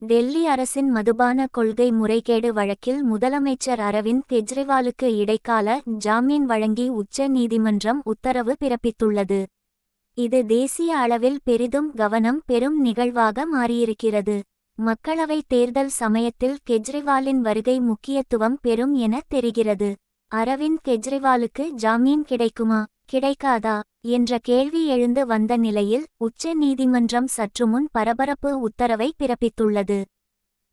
டெல்லி அரசின் மதுபான கொள்கை முறைகேடு வழக்கில் முதலமைச்சர் அரவிந்த் கெஜ்ரிவாலுக்கு இடைக்கால ஜாமீன் வழங்கி உச்ச நீதிமன்றம் உத்தரவு பிறப்பித்துள்ளது. இது தேசிய அளவில் பெரிதும் கவனம் பெறும் நிகழ்வாக மாறியிருக்கிறது. மக்களவைத் தேர்தல் சமயத்தில் கெஜ்ரிவாலின் வருகை முக்கியத்துவம் பெறும் என தெரிகிறது. அரவிந்த் கெஜ்ரிவாலுக்கு ஜாமீன் கிடைக்குமா கிடைக்காதா என்ற கேள்வி எழுந்து வந்த நிலையில் உச்ச நீதிமன்றம் சற்றுமுன் பரபரப்பு உத்தரவை பிறப்பித்துள்ளது.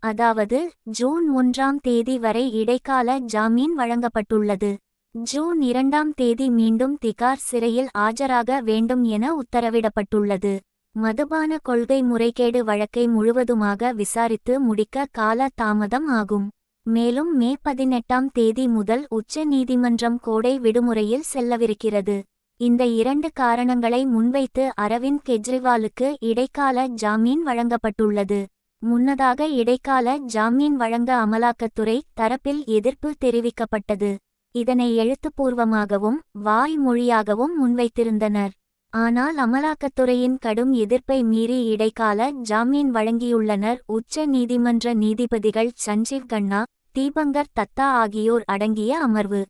அதாவது ஜூன் 1ஆம் தேதி வரை இடைக்கால ஜாமீன் வழங்கப்பட்டுள்ளது. ஜூன் 2ஆம் தேதி மீண்டும் திகார் சிறையில் ஆஜராக வேண்டும் என உத்தரவிடப்பட்டுள்ளது. மதுபான கொள்கை முறைகேடு வழக்கை முழுவதுமாக விசாரித்து முடிக்க கால தாமதம் ஆகும். மேலும் மே 18ஆம் தேதி முதல் உச்ச நீதிமன்றம் கோடை விடுமுறையில் செல்லவிருக்கிறது. இந்த 2 காரணங்களை முன்வைத்து அரவிந்த் கெஜ்ரிவாலுக்கு இடைக்கால ஜாமீன் வழங்கப்பட்டுள்ளது. முன்னதாக இடைக்கால ஜாமீன் வழங்க அமலாக்கத்துறை தரப்பில் எதிர்ப்பு தெரிவிக்கப்பட்டது. இதனை எழுத்துப்பூர்வமாகவும் வாய்மொழியாகவும் முன்வைத்திருந்தனர். ஆனால் அமலாக்கத்துறையின் கடும் எதிர்ப்பை மீறி இடைக்கால ஜாமீன் வழங்கியுள்ளனர் உச்ச நீதிமன்ற நீதிபதிகள் சஞ்சீவ் கண்ணா, தீபங்கர் தத்தா ஆகியோர் அடங்கிய அமர்வு.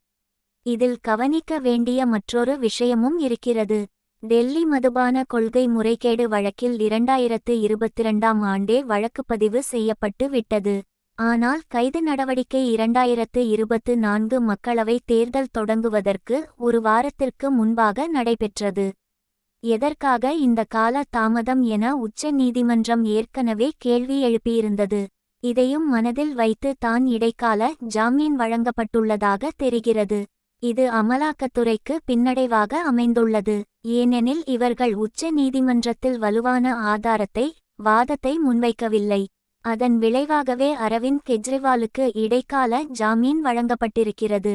இதில் கவனிக்க வேண்டிய மற்றொரு விஷயமும் இருக்கிறது. டெல்லி மதுபான கொள்கை முறைகேடு வழக்கில் 2022ஆம் ஆண்டே வழக்குப்பதிவு செய்யப்பட்டு விட்டது. ஆனால் கைது நடவடிக்கை 2024 மக்களவைத் தேர்தல் தொடங்குவதற்கு ஒரு வாரத்திற்கு முன்பாக நடைபெற்றது. எதற்காக இந்த கால தாமதம் என உச்ச நீதிமன்றம் ஏற்கனவே கேள்வி எழுப்பியிருந்தது. இதையும் மனதில் வைத்து தான் இடைக்கால ஜாமீன் வழங்கப்பட்டுள்ளதாக தெரிகிறது. இது அமலாக்கத்துறைக்கு பின்னடைவாக அமைந்துள்ளது. ஏனெனில் இவர்கள் உச்ச நீதிமன்றத்தில் வலுவான வாதத்தை முன்வைக்கவில்லை. அதன் விளைவாகவே அரவிந்த் கெஜ்ரிவாலுக்கு இடைக்கால ஜாமீன் வழங்கப்பட்டிருக்கிறது.